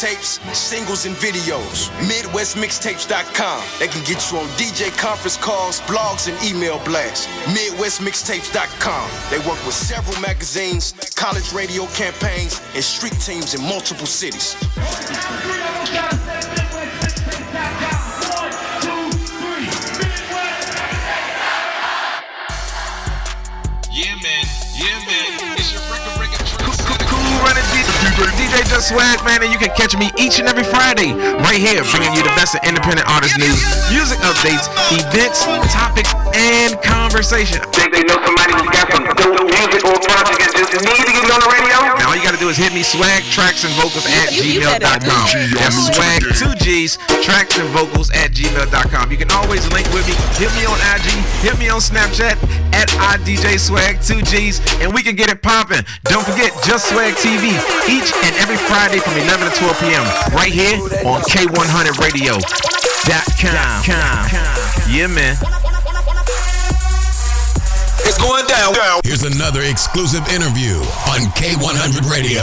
mixtapes, singles, and videos. MidwestMixtapes.com. They can get you on DJ conference calls, blogs, and email blasts. MidwestMixtapes.com. They work with several magazines, college radio campaigns, and street teams in multiple cities. Yeah, man. It's your record cool running DJ Just Swag, man, and you can catch me each and every Friday right here, bringing you the best of independent artist news, music updates, events, topics, and conversation. They know somebody who's got some dope music or project and just need to get it on the radio? Now all you gotta do is hit me swag tracks and vocals at gmail.com. That's swag 2Gs tracks and vocals at gmail.com. You can always link with me. Hit me on IG, hit me on Snapchat at IDJ Swag 2Gs, and we can get it popping. Don't forget Just Swag TV each and every Friday from 11 to 12 p.m. right here on K100Radio.com. Yeah, man. It's going down. Here's another exclusive interview on K100 Radio.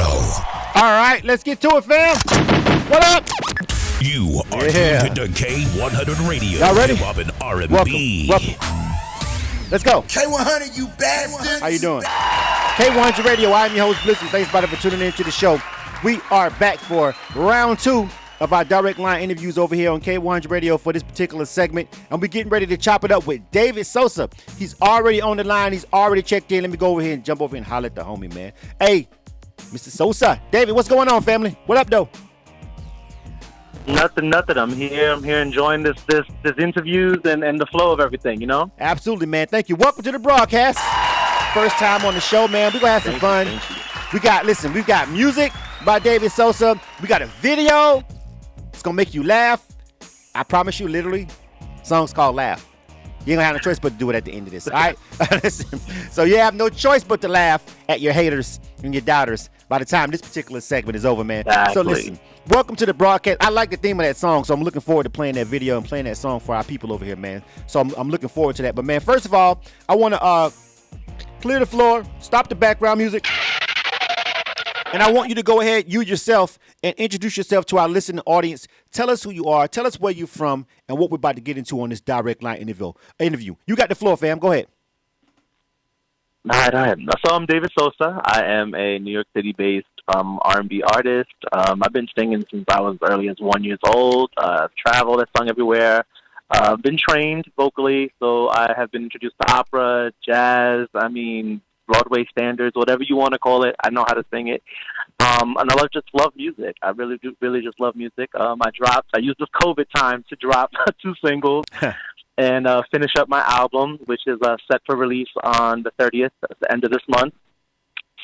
All right, let's get to it, fam. What up? You are tuned to K100 Radio. Y'all ready? Hip-hop and R&B. Welcome. Let's go. K100, you bastards. How you doing? K100 Radio, I'm your host, Bliss, and thanks, buddy, for tuning in to the show. We are back for round 2 of our direct line interviews over here on K100 Radio for this particular segment, and we're getting ready to chop it up with David Sosa. He's already on the line. He's already checked in. Let me go over here and jump over here and holler at the homie, man. Hey, Mr. Sosa. David, what's going on, family? What up, though? Nothing. I'm here enjoying this interviews and the flow of everything, you know? Absolutely, man. Thank you. Welcome to the broadcast. First time on the show, man. We're going to have some fun. We've got music by David Sosa. We got a video. It's going to make you laugh. I promise you, literally, song's called Laugh. You ain't going to have no choice but to do it at the end of this, all right? Listen, so you have no choice but to laugh at your haters and your doubters by the time this particular segment is over, man. Exactly. So listen, welcome to the broadcast. I like the theme of that song, so I'm looking forward to playing that video and playing that song for our people over here, man. So I'm looking forward to that. But, man, first of all, I want to clear the floor, stop the background music, and I want you to go ahead, you yourself, and introduce yourself to our listening audience. Tell us who you are, tell us where you're from, and what we're about to get into on this direct line interview. You got the floor, fam. Go ahead. All right. So I'm David Sosa. I am a New York City-based R&B artist. I've been singing since I was early as 1 year old. I've traveled, I've sung everywhere. I've been trained vocally, so I have been introduced to opera, jazz, Broadway standards, whatever you want to call it. I know how to sing it. And I just love music. I really just love music. I used this COVID time to drop 2 singles and finish up my album, which is set for release on the 30th, at the end of this month.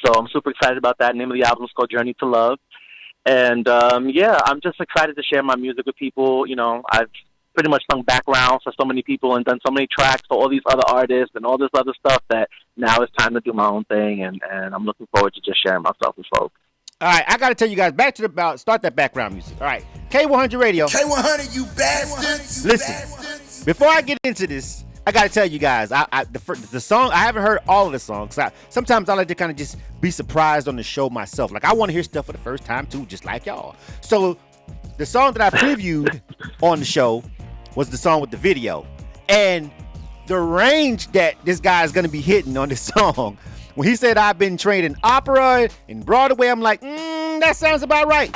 So I'm super excited about that. The name of the album is called Journey to Love. And, I'm just excited to share my music with people. You know, I've pretty much sung backgrounds for so many people and done so many tracks for all these other artists and all this other stuff that now it's time to do my own thing, and I'm looking forward to just sharing myself with folks. All right, I got to tell you guys, back to start that background music. All right, K100 Radio. K100, you bastards. Listen, before I get into this, I got to tell you guys, the song, I haven't heard all of the songs. Sometimes I like to kind of just be surprised on the show myself. Like, I want to hear stuff for the first time, too, just like y'all. So the song that I previewed on the show was the song with the video. And the range that this guy is going to be hitting on this song, when he said I've been trained in opera and Broadway, I'm like, that sounds about right.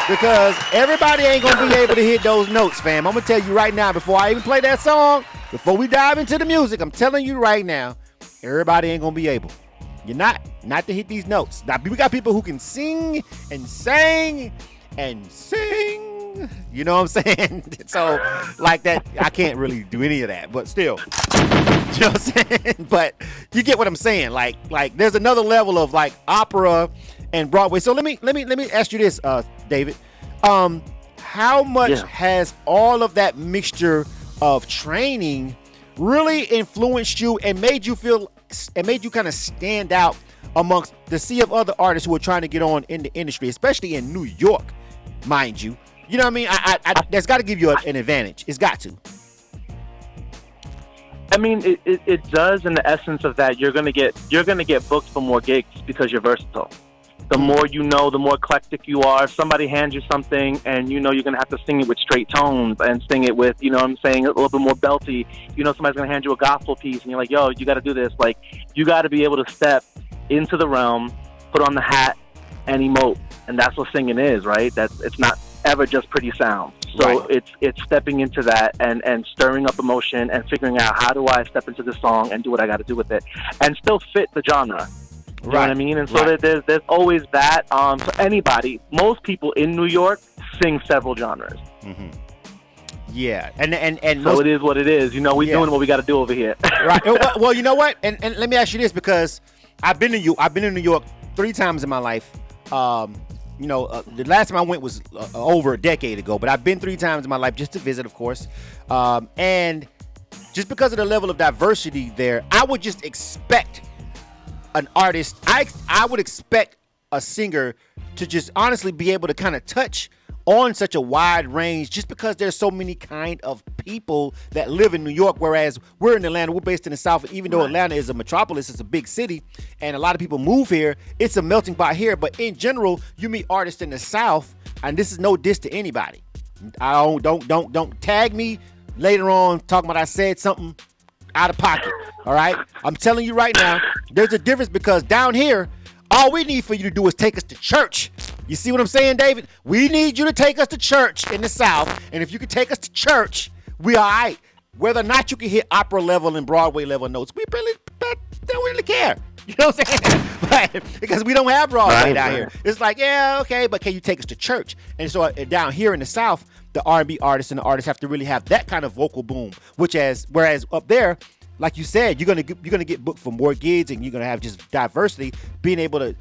Because everybody ain't going to be able to hit those notes, fam. I'm going to tell you right now, before I even play that song, before we dive into the music, I'm telling you right now, everybody ain't going to be able. You're not to hit these notes. Now, we got people who can sing and sing and sing. You know what I'm saying? So, like that, I can't really do any of that, but still. You know what I'm saying? But you get what I'm saying. Like there's another level of like opera and Broadway. So let me ask you this, David. How much has all of that mixture of training really influenced you and made you kind of stand out amongst the sea of other artists who are trying to get on in the industry, especially in New York, mind you? You know what I mean? I that's got to give you an advantage. It's got to. I mean, it does in the essence of that you're gonna get booked for more gigs because you're versatile. The more you know, the more eclectic you are. If somebody hands you something and you know you're going to have to sing it with straight tones and sing it with, you know what I'm saying, a little bit more belty. You know somebody's going to hand you a gospel piece and you're like, yo, you got to do this. Like, you got to be able to step into the realm, put on the hat, and emote. And that's what singing is, right? It's not ever just pretty sound. So Right. it's stepping into that and stirring up emotion and figuring out, how do I step into this song and do what I got to do with it and still fit the genre. You know what I mean? And so Right. there's always that. So anybody, most people in New York sing several genres. Yeah, and So most, it is what it is. You know, we're doing what we got to do over here. right. Well, you know what? And let me ask you this, because I've been in New York 3 times in my life. The last time I went was over a decade ago, but I've been 3 times in my life just to visit, of course. And just because of the level of diversity there, I would just expect an artist. I would expect a singer to just honestly be able to kind of touch on such a wide range, just because there's so many kind of people that live in New York, whereas we're in Atlanta, we're based in the South. Even though Atlanta is a metropolis, it's a big city, and a lot of people move here, it's a melting pot here. But in general, you meet artists in the South, and this is no diss to anybody. Don't tag me later on talking about I said something out of pocket. All right, I'm telling you right now, there's a difference, because down here, all we need for you to do is take us to church. You see what I'm saying, David? We need you to take us to church in the South, and if you can take us to church, we all right. Whether or not you can hit opera level and Broadway level notes, we really don't really care. You know what I'm saying? But because we don't have Broadway down here, it's like, yeah, okay, but can you take us to church? And so down here in the South, the R&B artists and the artists have to really have that kind of vocal boom. Whereas up there, like you said, you're gonna get booked for more gigs, and you're gonna have just diversity, being able to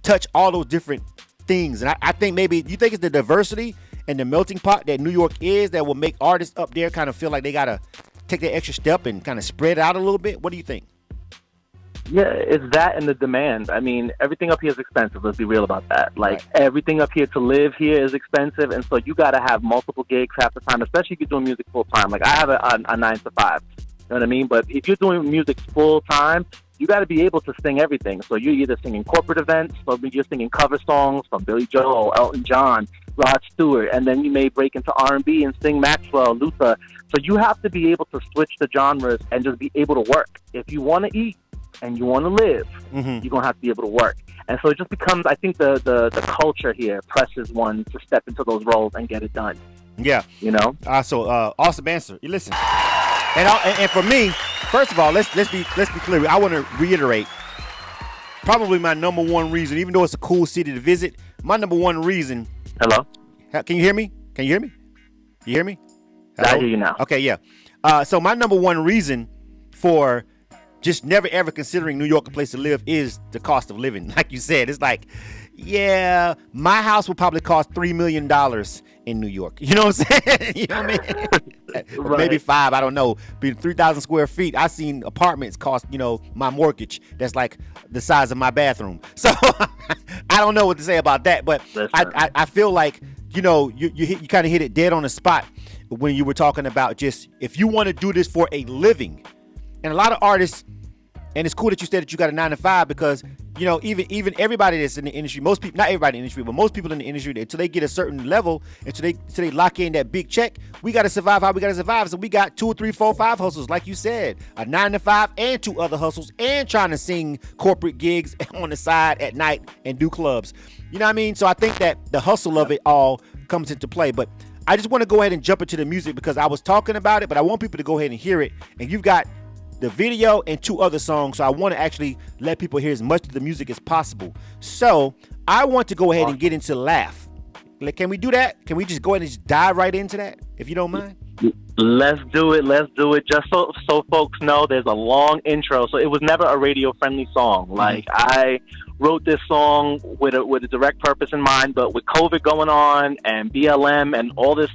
touch all those different things. And I think maybe you think it's the diversity and the melting pot that New York is that will make artists up there kind of feel like they gotta take that extra step and kind of spread out a little bit. What do you think? Yeah, it's that and the demand. I mean, everything up here is expensive. Let's be real about that. Like, everything up here to live here is expensive, and so you got to have multiple gigs half the time, especially if you're doing music full time. Like, I have a 9 to 5. You know what I mean? But if you're doing music full time, you got to be able to sing everything. So you're either singing corporate events, or you're singing cover songs from Billy Joel, Elton John, Rod Stewart, and then you may break into R&B and sing Maxwell, Luther. So you have to be able to switch the genres and just be able to work. If you want to eat and you want to live, you're going to have to be able to work. And so it just becomes, I think the culture here presses one to step into those roles and get it done. Yeah. You know? Awesome answer. You listen. And for me, first of all, let's be clear. I want to reiterate, probably my number one reason, even though it's a cool city to visit, my number one reason. Hello? Can you hear me? Can you hear me? You hear me? Hello? I hear you now. Okay, yeah. So my number one reason for just never ever considering New York a place to live is the cost of living. Like you said, it's like, yeah, my house would probably cost $3 million in New York. You know what I'm saying? You know what I mean? Or maybe 5, I don't know. Be 3,000 square feet. I've seen apartments cost, my mortgage that's like the size of my bathroom. So I don't know what to say about that, but I feel like, you kind of hit it dead on the spot when you were talking about just if you want to do this for a living. And a lot of artists, and it's cool that you said that you got a 9 to 5, because even everybody that's in the industry, most people, not everybody in the industry, but most people in the industry, until they get a certain level, until they lock in that big check, we got to survive how we got to survive. So we got 2, 3, 4, 5 hustles, like you said, a 9 to 5 and 2 other hustles, and trying to sing corporate gigs on the side at night and do clubs. You know what I mean? So I think that the hustle of it all comes into play. But I just want to go ahead and jump into the music, because I was talking about it, but I want people to go ahead and hear it. And you've got the video and 2 other songs, so I want to actually let people hear as much of the music as possible. So I want to go ahead and get into Laugh. Can we do that? Can we just go ahead and just dive right into that, if you don't mind? Let's do it. Just so folks know, there's a long intro, so it was never a radio-friendly song. Like, I wrote this song with a direct purpose in mind, but with COVID going on and BLM and all this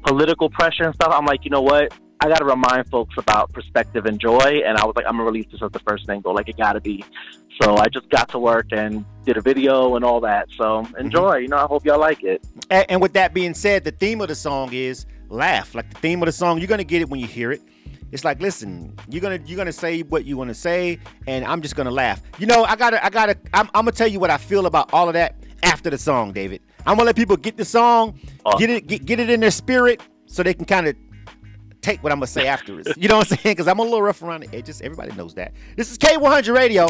political pressure and stuff, I'm like, you know what? I got to remind folks about perspective and joy, and I was like, I'm going to release this as the first single. Like, it got to be. So I just got to work and did a video and all that. So enjoy. I hope y'all like it. And with that being said, the theme of the song is laugh. Like, the theme of the song, you're going to get it when you hear it. It's like, listen, you're gonna say what you want to say, and I'm just gonna laugh. You know, I'm gonna tell you what I feel about all of that after the song, David. I'm gonna let people get the song, get it in their spirit, so they can kind of take what I'm gonna say afterwards. You know what I'm saying? Because I'm a little rough around the edges. Everybody knows that. This is K100 Radio.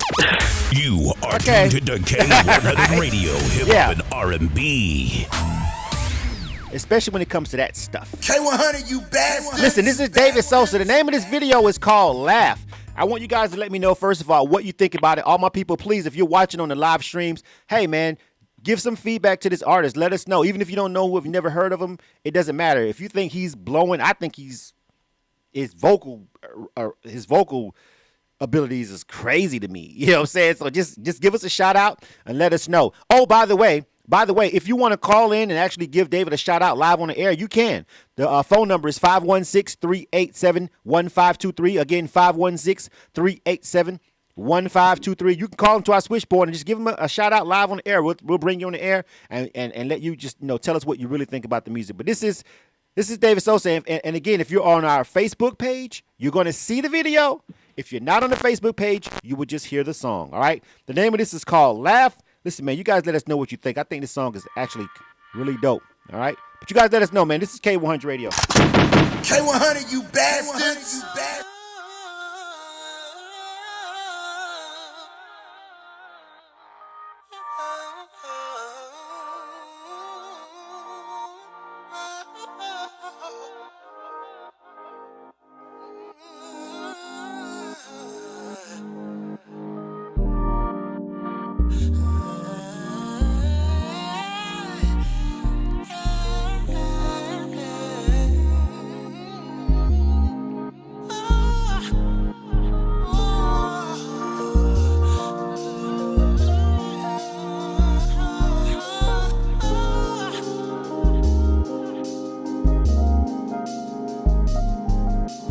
You are tuned to K100 Radio, hip hop and R&B. Especially when it comes to that stuff. K100, you bastard. Listen, this is David Sosa. The name of this video is called Laugh. I want you guys to let me know, first of all, what you think about it. All my people, please, if you're watching on the live streams, hey, man, give some feedback to this artist. Let us know. Even if you don't know who, if you've never heard of him, it doesn't matter. If you think he's blowing, I think his vocal abilities is crazy to me. You know what I'm saying? So just give us a shout out and let us know. Oh, by the way, if you want to call in and actually give David a shout out live on the air, you can. The phone number is 516-387-1523. Again, 516-387-1523. You can call into our switchboard and just give him a shout out live on the air. We'll bring you on the air and let you just tell us what you really think about the music. But this is David Sosa. And again, if you're on our Facebook page, you're going to see the video. If you're not on the Facebook page, you would just hear the song. All right. The name of this is called Laugh. Listen, man, you guys let us know what you think. I think this song is actually really dope. All right. But you guys let us know, man. This is K100 Radio. K100, you bastards.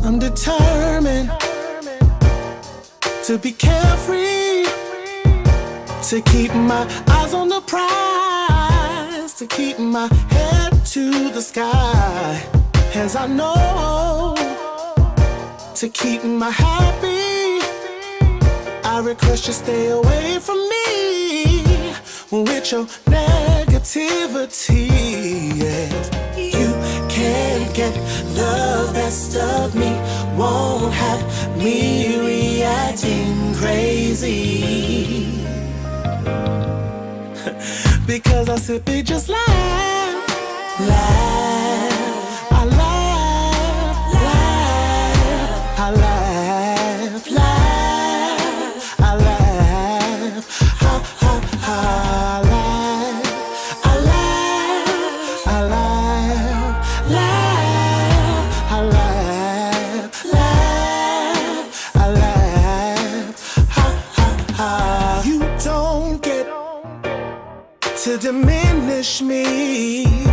I'm determined to be carefree, to keep my eyes on the prize, to keep my head to the sky, as I know, to keep my happy. I request you stay away from me with your negativity. Yes, you can't get the best of me, won't have me reacting crazy. Because I simply just laugh, laugh, I laugh, laugh, I laugh, laugh, I laugh, ha ha ha, I laugh, I laugh, I laugh, laugh, I laugh, laugh, I laugh, ha ha ha. You don't get to diminish me,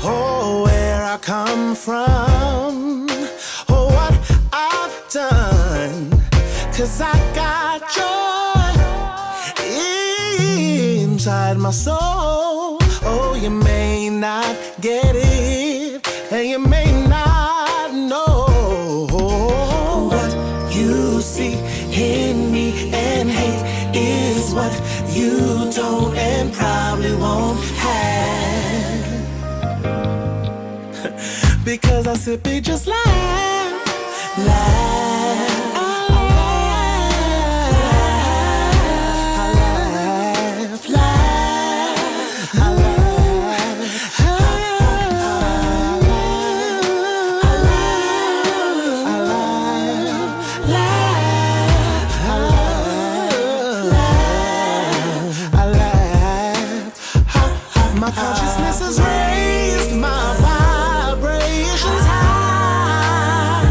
oh, where I come from, oh, what I've done, 'cause I got joy inside my soul. Oh, you may not get it, and you may not know what you see in me, and hate is what you don't and probably won't have. Because I simply just laugh, laugh, I laugh, laugh, laugh, I laugh, I laugh, I laugh, laugh, I laugh, ha ha. My consciousness is raised, my vibrations high.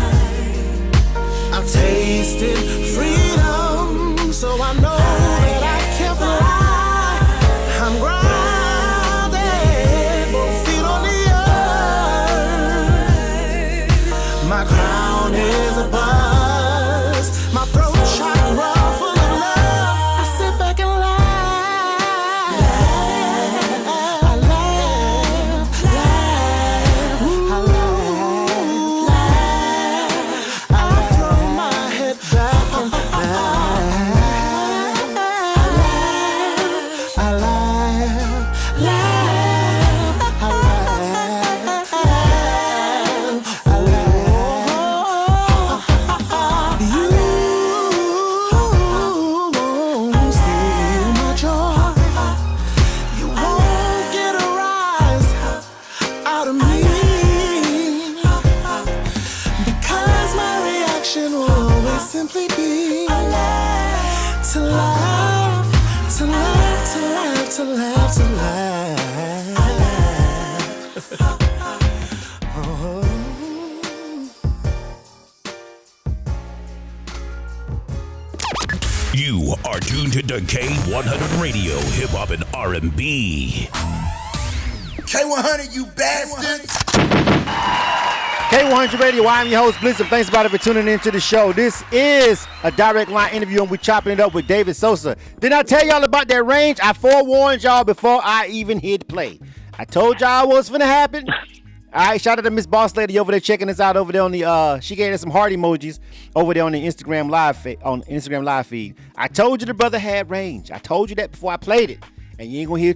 I've tasted freedom, so I know that I can fly. I'm grounded, both feet on the earth. My crown is a buzz, my throat chakra full of love. I sit back and laugh, I laugh, laugh, to laugh, to laugh. Oh. You are tuned to K100 Radio, Hip Hop and R&B. K100, you bastards! K100 Radio, I'm your host, Blizzard. Thanks about it for tuning into the show. This is a direct line interview, and we're chopping it up with David Sosa. Did I tell y'all about that range? I forewarned y'all before I even hit play. I told y'all what's finna happen. All right, shout out to Miss Boss Lady over there checking us out over there on the she gave us some heart emojis over there on the Instagram live feed. I told you the brother had range. I told you that before I played it. And you ain't gonna hear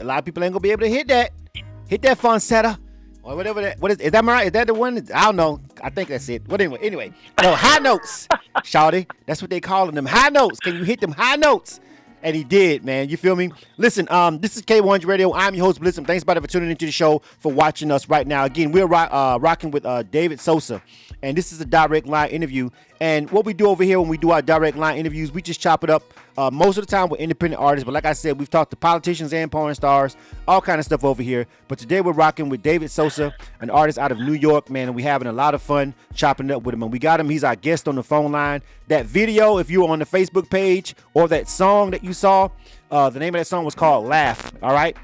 a lot of people ain't gonna be able to hit that falsetto or whatever that. What is that right? Is that the one? I don't know. I think that's it. But anyway. No, high notes. Shawty. That's what they calling them. High notes. Can you hit them high notes? And he did, man. You feel me? Listen, this is K100 Radio. I'm your host, Blizzard. Thanks, buddy, for tuning into the show, for watching us right now. Again, we're rocking with David Sosa, and this is a direct line interview. And what we do over here when we do our direct line interviews, we just chop it up. Most of the time, we're independent artists, but like I said, we've talked to politicians and porn stars, all kind of stuff over here. But today, we're rocking with David Sosa, an artist out of New York, man, and we're having a lot of fun chopping it up with him. And we got him. He's our guest on the phone line. That video, if you were on the Facebook page, or that song that you saw, the name of that song was called Laugh, all right?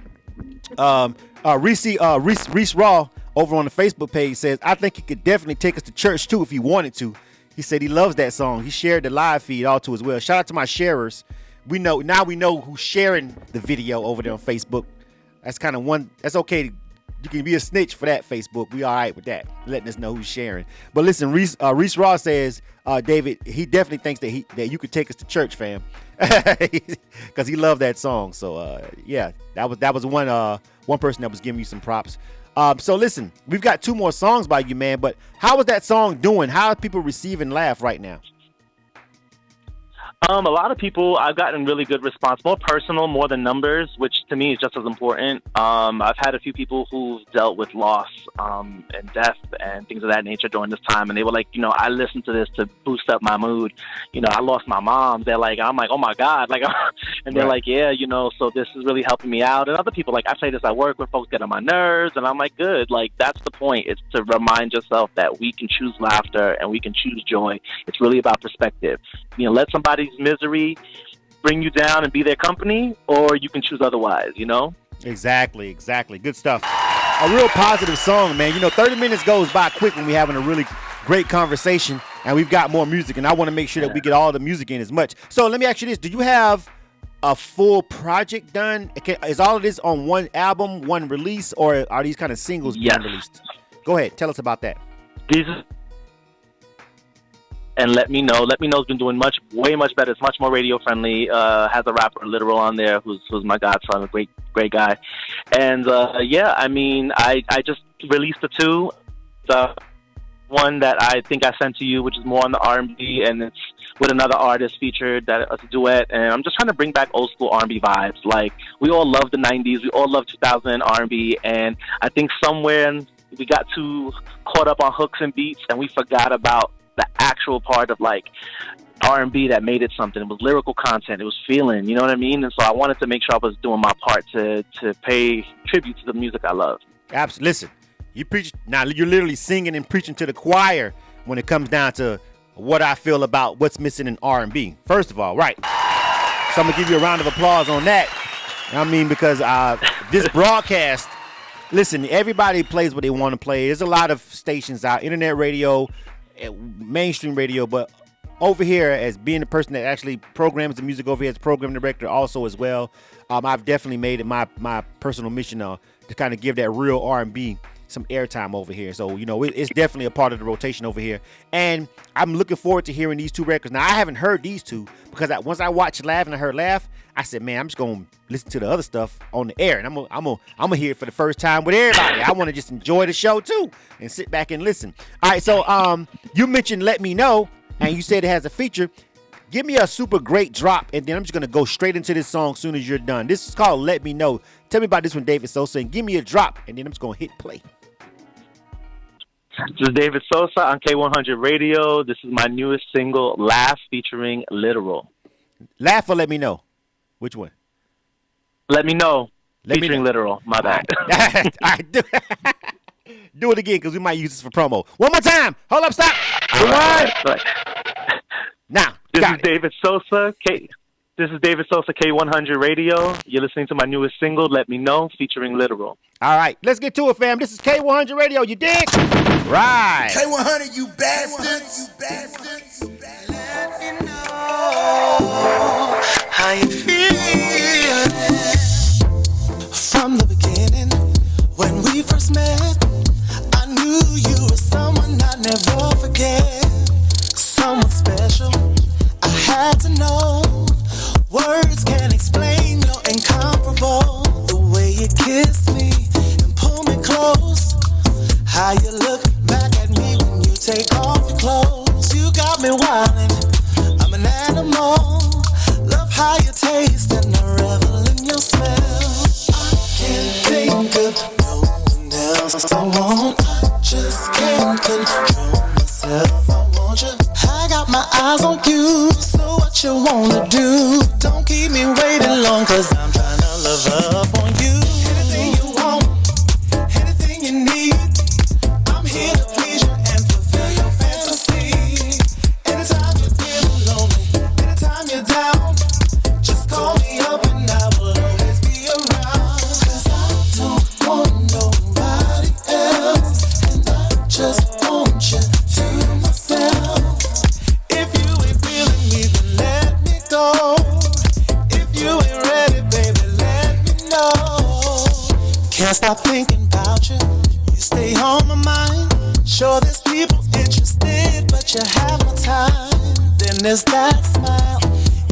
Reese Raw over on the Facebook page says, I think he could definitely take us to church, too, if he wanted to. He said he loves that song. He shared the live feed all to as well. Shout out to my sharers. We know who's sharing the video over there on Facebook. That's kind of one. That's okay. You can be a snitch for that, Facebook. We all right with that, letting us know who's sharing. But listen, Reese Ross says, David, he definitely thinks that you could take us to church, fam, because he loved that song. So yeah, that was one person that was giving you some props. So listen, we've got 2 more songs by you, man. But how is that song doing? How are people receiving Laugh right now? A lot of people, I've gotten really good response, more personal, more than numbers, which to me is just as important. I've had a few people who've dealt with loss and death and things of that nature during this time, and they were like, I listened to this to boost up my mood. I lost my mom. I'm like, oh my God, like, and they're like, yeah, so this is really helping me out. And other people, like, I say this at work when folks get on my nerves, and I'm like, good, like, that's the point. It's to remind yourself that we can choose laughter and we can choose joy. It's really about perspective. Let somebody's misery bring you down and be their company, or you can choose otherwise, Exactly. Good stuff. A real positive song, man. 30 minutes goes by quick when we're having a really great conversation, and we've got more music, and I want to make sure that we get all the music in as much. So let me ask you this. Do you have a full project done? Is all of this on one album, one release, or are these kind of singles being released? Go ahead. Tell us about that. And Let Me Know. Let Me Know's been doing way much better. It's much more radio friendly. Has a rapper, Literal, on there, who's my godson, a great guy. And I just released the 2. The one that I think I sent to you, which is more on the R&B, and it's with another artist featured, that it's a duet. And I'm just trying to bring back old school R&B vibes. Like, we all love the 90s, we all love 2000 R&B, and I think somewhere we got too caught up on hooks and beats, and we forgot about the actual part of like R&B that made it something. It was lyrical content. It was feeling, you know what I mean? And so I wanted to make sure I was doing my part to pay tribute to the music I love. Absolutely. Listen, you preach now. You're literally singing and preaching to the choir when it comes down to what I feel about what's missing in R&B. First of all, right? So I'm gonna give you a round of applause on that. Because this broadcast. Listen, everybody plays what they want to play. There's a lot of stations out, internet radio, mainstream radio, but over here, as being the person that actually programs the music over here as program director also as well, I've definitely made it my personal mission to kind of give that real R&B some airtime over here. So, it's definitely a part of the rotation over here. And I'm looking forward to hearing these 2 records. Now, I haven't heard these 2 because once I watched Laugh and I heard Laugh, I said, man, I'm just going to listen to the other stuff on the air. And I'm gonna hear it for the first time with everybody. I want to just enjoy the show, too, and sit back and listen. All right, so you mentioned Let Me Know, and you said it has a feature. Give me a super great drop, and then I'm just going to go straight into this song as soon as you're done. This is called Let Me Know. Tell me about this one, David Sosa, and give me a drop, and then I'm just going to hit play. This is David Sosa on K100 Radio. This is my newest single, Laugh, featuring Literal. Laugh or Let Me Know? Which one? Let Me Know. Let Featuring Literal. My bad. All right, do it again because we might use this for promo. One more time. Hold up, stop. Right. Now, this is David Sosa. This is David Sosa, K100 Radio. You're listening to my newest single, Let Me Know, featuring Literal. All right, let's get to it, fam. This is K100 Radio. You dig? Right. K100, you bastards. Let me know how you feel. From the beginning, when we first met, I knew you were someone I'd never forget. Someone special, I had to know. Words can't explain, you're incomparable. The way you kiss me and pull me close. How you look back at me when you take off your clothes. You got me wildin', I'm an animal. Love how you taste and I revel in your smell. I can't think of no one else I want. I just can't control myself, I want you. I got my eyes on you, so what you wanna do? Don't keep me waiting long, cause I'm tryna love up on you. Anything you want, anything you need, I'm here to please you and fulfill your fantasy. Anytime you're feeling lonely, anytime you're down, just call me up and I will always be around. Cause I don't want nobody else, and I just want you to myself. If you ain't feeling me, then let me go. If you ain't ready, baby, let me know. Can't stop thinking about you. You stay on my mind. Sure, there's people interested, but you have my time. Then there's that smile,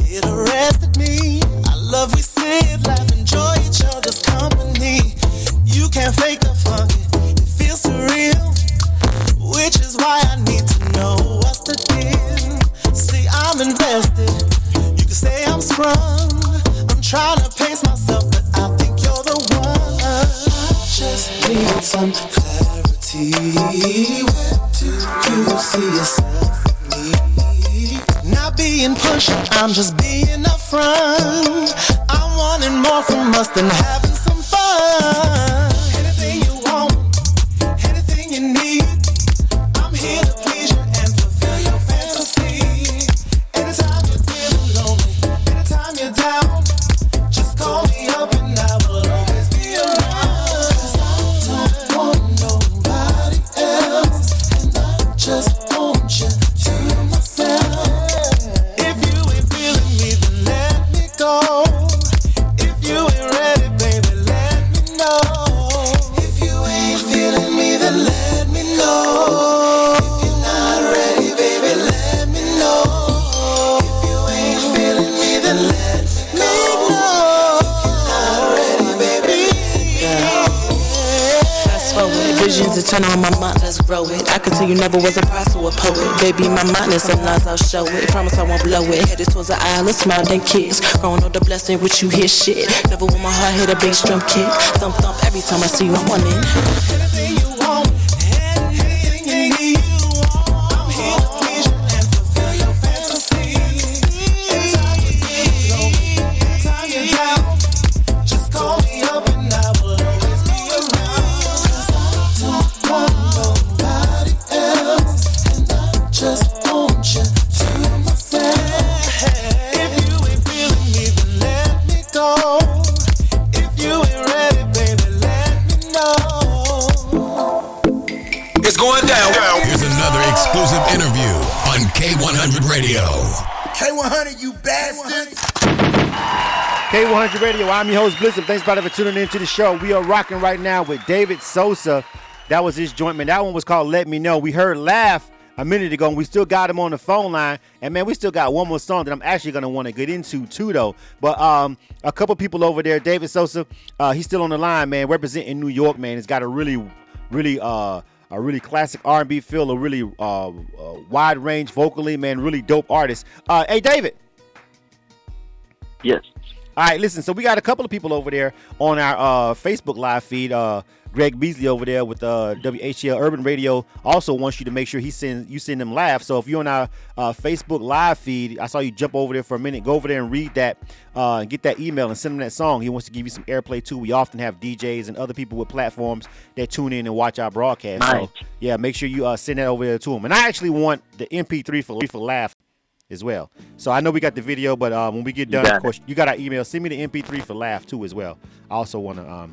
it arrested me. I love we sit, laugh, enjoy each other's company. You can't fake the fun, it feels surreal. Which is why I need to know what's the deal. See, I'm invested. You can say I'm sprung. I'm trying to pace myself, but I think you're the one. I just need some clarity. Where do you see yourself with me? Not being pushed, I'm just being upfront. I'm wanting more from us than having some fun. Anything you want, anything you need, I'm here to please you and fulfill your fantasy. Anytime you're feeling lonely, anytime you're down, just call me up and I will always be around. Cause I don't want nobody else, and I just want you to myself. If you ain't feeling me, then let me go. If you ain't ready, baby, let me know. If you ain't feeling me, then let me know. If you're not ready, baby, let me know. If you ain't feeling me, then let me know. If you're not ready, baby. Fast forward, visions to turn on my mind, let's grow it. I could tell you never was a prize to a poet. Baby, my mind is some lies, I'll show it. Promise I won't blow it. Headed towards the island, smile then kiss. Growing up the blessing with you hear shit. Never want my heart hit a bass drum kick. Thump thump every time I see you, I'm on it. Anything you want, anything you need, I'm here to please you and fulfill your fantasy. Anytime you're feeling lonely, anytime you're down, just call me up and I will always be around. Cause I don't want nobody else, and I just want you to myself. If you ain't feeling me, then let me go. If you ain't ready, baby, let me know. It's going down. Here's another exclusive interview on K100 Radio. K100, you bastards. K100 Radio, I'm your host, Blizzard. Thanks, brother, for tuning into the show. We are rocking right now with David Sosa. That was his joint, man. That one was called Let Me Know. We heard Laugh a minute ago, and we still got him on the phone line. And, man, we still got one more song that I'm actually going to want to get into, too, though. But a couple people over there, David Sosa, he's still on the line, man, representing New York, man. He's got a really classic R&B feel, a really wide range vocally, man, really dope artist. Hey, David. Yes. All right, listen. So we got a couple of people over there on our Facebook live feed. Greg Beasley over there with WHL Urban Radio also wants you to make sure you send them live. So if you're on our Facebook live feed, I saw you jump over there for a minute. Go over there and read that and get that email and send him that song. He wants to give you some airplay too. We often have DJs and other people with platforms that tune in and watch our broadcast. Nice. So yeah, make sure you send that over there to him. And I actually want the MP3 for Laugh as well. So I know we got the video, but when we get done, of course, you got our email. Send me the MP3 for Laugh too as well. I also want to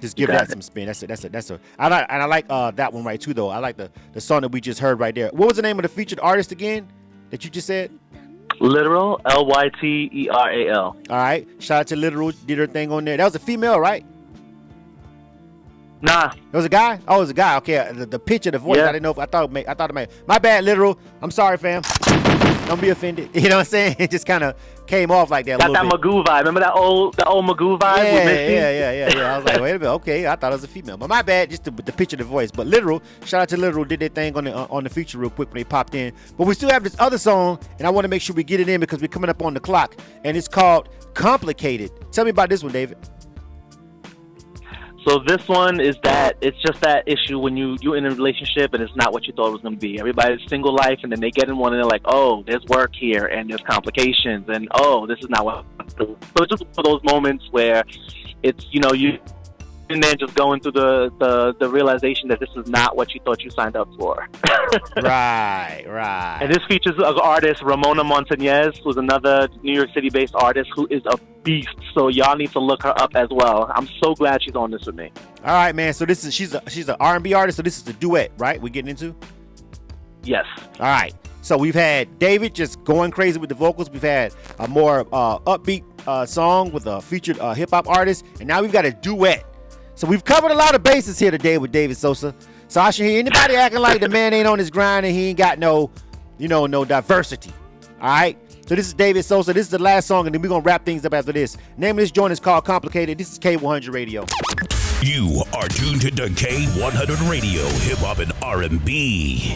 just give that some spin. I like that one right too though. I like the song that we just heard right there. What was the name of the featured artist again that you just said? Literal, Lyteral. All right. Shout out to Literal, did her thing on there. That was a female, right? Nah. It was a guy? Oh, it was a guy. Okay. The pitch of the voice, yeah. I didn't know if I thought it made. My bad, Literal. I'm sorry, fam. Don't be offended. You know what I'm saying? It just kind of came off like that. Got that Magoo vibe. Remember that old Magoo vibe? Yeah. I was like, wait a minute. Okay, I thought it was a female. But my bad, just the pitch of the voice. But Literal, shout out to Literal, did their thing on the feature real quick when they popped in. But we still have this other song, and I want to make sure we get it in because we're coming up on the clock. And it's called Complicated. Tell me about this one, David. So this one is that it's just that issue when you're in a relationship and it's not what you thought it was going to be. Everybody's single life, and then they get in one and they're like, oh, there's work here and there's complications, and oh, this is not what I do. So it's just one of those moments where it's, you and then just going through the realization that this is not what you thought you signed up for. Right. And this features an artist, Ramona Montañez, who's another New York City-based artist who is a beast. So y'all need to look her up as well. I'm so glad she's on this with me. All right, man. So she's an R&B artist. So this is the duet, right? We're getting into. Yes. All right. So we've had David just going crazy with the vocals. We've had a more upbeat song with a featured hip hop artist, and now we've got a duet. So we've covered a lot of bases here today with David Sosa. So I should hear anybody acting like the man ain't on his grind and he ain't got no diversity. All right. So this is David Sosa. This is the last song, and then we're gonna wrap things up after this. Name of this joint is called Complicated. This is K100 Radio. You are tuned to K100 Radio, hip hop and R&B.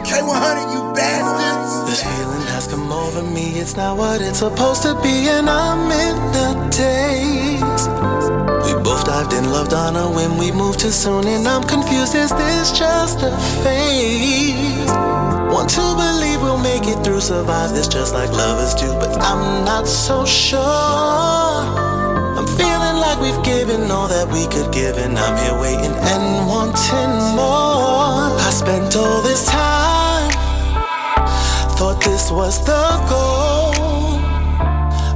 K100, you bastards. This feeling has come over me. It's not what it's supposed to be, and I'm in the daze. We both dived in, loved on a whim. We moved too soon, and I'm confused. Is this just a phase? Want to believe we'll make it through, survive this just like lovers do, but I'm not so sure. I'm feeling like we've given all that we could give, and I'm here waiting and wanting more. I spent all this time, thought this was the goal.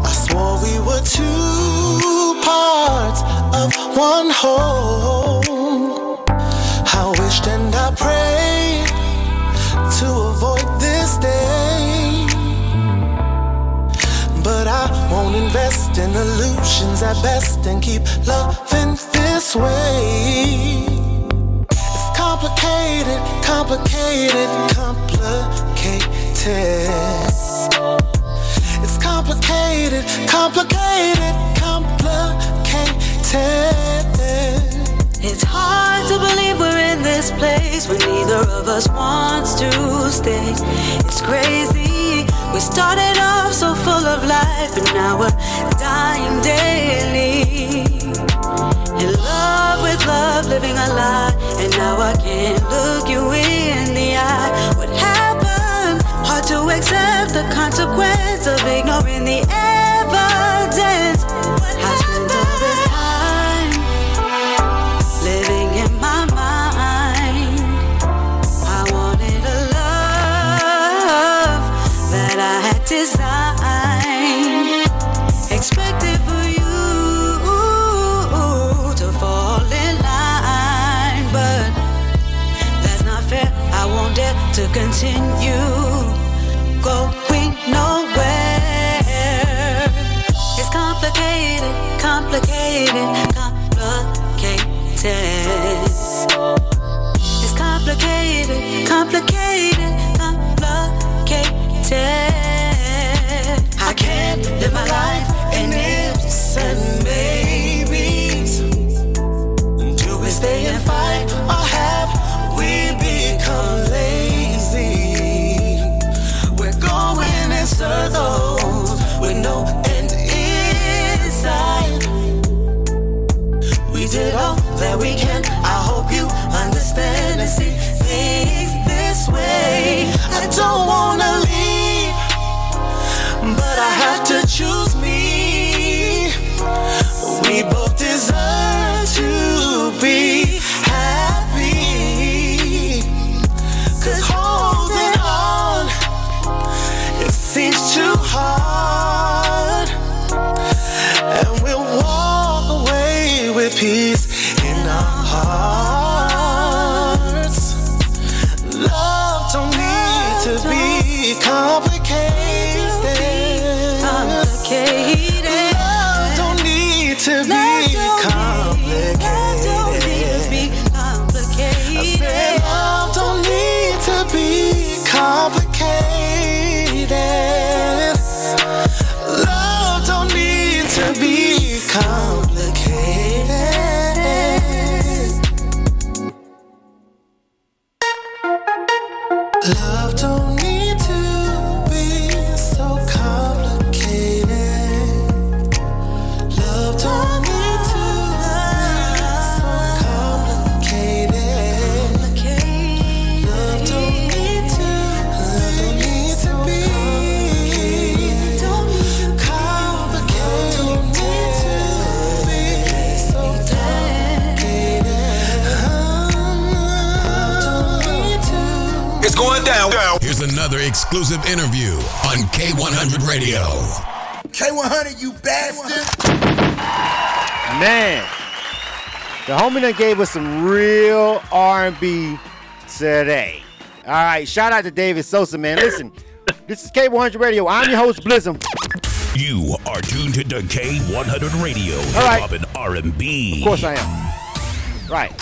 I swore we were two parts of one whole. I wished and I prayed to avoid this day, but I won't invest in illusions at best and keep loving this way. It's complicated, complicated, complicated. It's complicated, complicated, complicated. It's hard to believe we're in this place when neither of us wants to stay. It's crazy. We started off so full of life, and now we're dying daily. In love with love, living a lie, and now I can't look you in the eye. What happened? Hard to accept the consequence of ignoring the evidence. I spent all this time living in my mind. I wanted a love that I had designed, expected for you to fall in line, but that's not fair. I won't dare to continue going nowhere. It's complicated, complicated, complicated. It's complicated, complicated, complicated. I can't live my life in ifs and maybes. Do we stay and fight, or have we become lazy? We're going in circles with no end in did all that we can. I hope you understand and see things this way. I don't wanna leave, but I have to choose me. We both deserve to be happy, 'cause holding on, it seems too hard. And we'll walk away with peace in our hearts. Love don't need to be complicated. Love don't need to be complicated. I said love don't need to be complicated. Love don't need to be complicated. Love don't need to be so complicated. Love don't need to be so complicated. Love don't need to be complicated. Don't need to be so complicated. It's going down. Here's another exclusive interview on K100 Radio. K100, you bastard. Man, the homie done gave us some real R&B today. All right, shout out to David Sosa, man. Listen, this is K100 Radio. I'm your host, Blizzum. You are tuned to K100 Radio, right. hip hop and R&B. Of course I am. Right.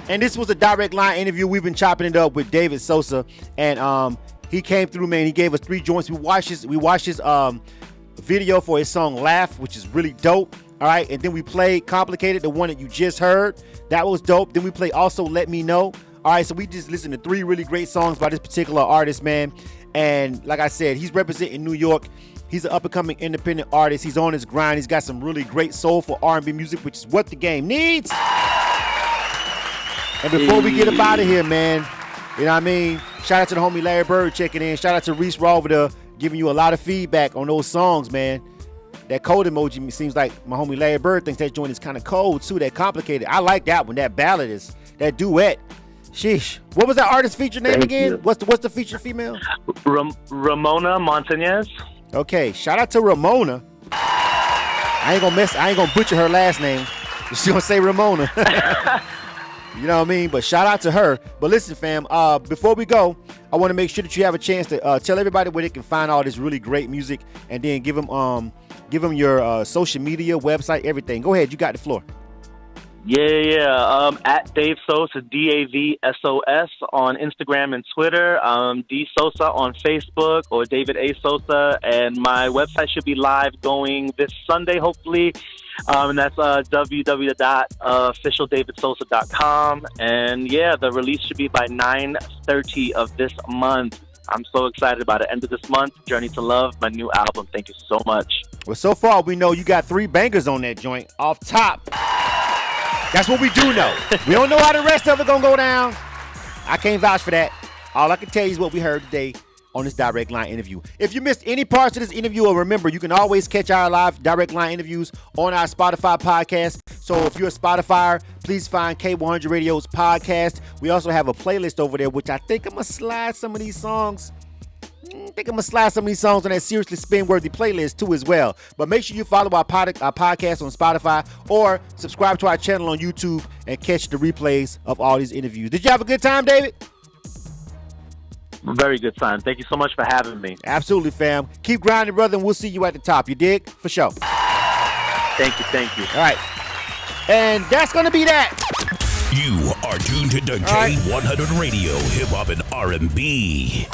And this was a direct line interview. We've been chopping it up with David Sosa, and he came through, man. He gave us 3 joints. We watched his video for his song Laugh, which is really dope. All right, and then we played Complicated, the one that you just heard. That was dope. Then we played Also Let Me Know. All right, so we just listened to 3 really great songs by this particular artist, man. And like I said, he's representing New York. He's an up-and-coming independent artist. He's on his grind. He's got some really great soulful R&B music, which is what the game needs. And before we get up out of here, man, you know what I mean? Shout out to the homie Larry Bird checking in. Shout out to Reese Rovida giving you a lot of feedback on those songs, man. That cold emoji seems like my homie Larry Bird thinks that joint is kind of cold, too. That Complicated. I like that one. That ballad is, that duet. Sheesh. What was that artist feature name again? You. What's the feature female? Ramona Montañez. Okay, shout out to Ramona. I ain't gonna butcher her last name. She's gonna say Ramona. You know what I mean? But shout out to her. But listen, fam, before we go, I want to make sure that you have a chance to tell everybody where they can find all this really great music, and then give them your social media, website, everything. Go ahead, you got the floor. Yeah. At Dave Sosa, DAVSOS on Instagram and Twitter. D Sosa on Facebook, or David A Sosa, and my website should be live going this Sunday, hopefully. And that's www.officialdavidsosa.com. And yeah, the release should be by 9/30 of this month. I'm so excited about it. End of this month, Journey to Love, my new album. Thank you so much. Well, so far we know you got 3 bangers on that joint off top. That's what we do know. We don't know how the rest of it gonna go down. I can't vouch for that. All I can tell you is what we heard today on this direct line interview. If you missed any parts of this interview, remember, you can always catch our live direct line interviews on our Spotify podcast. So if you're a Spotifyer, please find K100 Radio's podcast. We also have a playlist over there, which I think I'm going to slide some of these songs. on that Seriously Spin-worthy playlist too as well. But make sure you follow our podcast on Spotify, or subscribe to our channel on YouTube and catch the replays of all these interviews. Did you have a good time, David? Very good time. Thank you so much for having me. Absolutely, fam. Keep grinding, brother, and we'll see you at the top. You dig? For sure. Thank you. All right. And that's going to be that. You are tuned to K100 Radio, hip hop and R&B.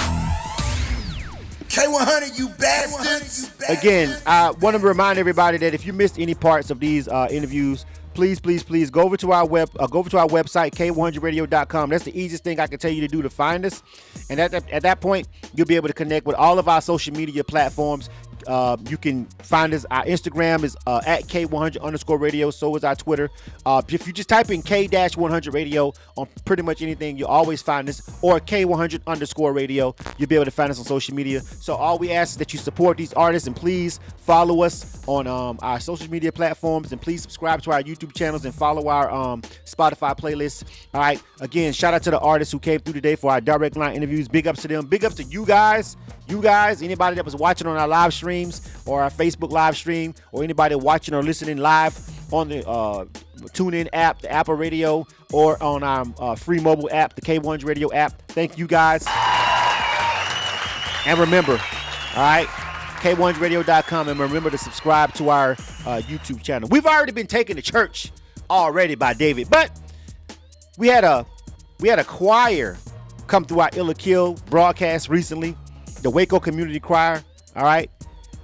K100, you bastards. Again, I want to remind everybody that if you missed any parts of these interviews, please go over to our website, K100radio.com. That's the easiest thing I can tell you to do to find us. And at that point, you'll be able to connect with all of our social media platforms. You can find us. Our Instagram is at K100_radio. So is our Twitter. If you just type in K-100 radio on pretty much anything, you'll always find us. Or K100_radio. You'll be able to find us on social media. So all we ask is that you support these artists, and please follow us on our social media platforms, and please subscribe to our YouTube channels and follow our Spotify playlists. All right. Again, shout out to the artists who came through today for our direct line interviews. Big ups to them. Big ups to you guys. Anybody that was watching on our live streams or our Facebook live stream, or anybody watching or listening live on the TuneIn app, the Apple Radio, or on our free mobile app, the K100 Radio app. Thank you guys. And remember, all right, K100radio.com, and remember to subscribe to our YouTube channel. We've already been taken to church already by David, but we had a choir come through our Illa Kill broadcast recently, the Waco Community Choir, all right?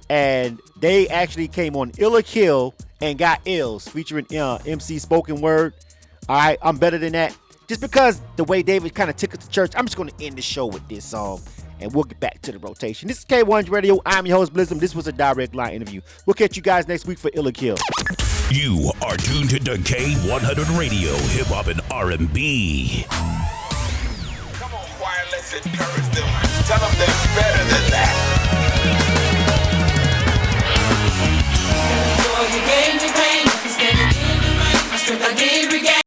And they actually came on Illa Kill and Got Ills, featuring MC Spoken Word. All right, I'm better than that. Just because the way David kind of took us to church, I'm just going to end the show with this song, and we'll get back to the rotation. This is K100 Radio. I'm your host, Blizzum. This was a direct line interview. We'll catch you guys next week for Illa Kill. You are tuned to K100 Radio, hip hop and R&B. Come on, choir, let's encourage them. Tell them that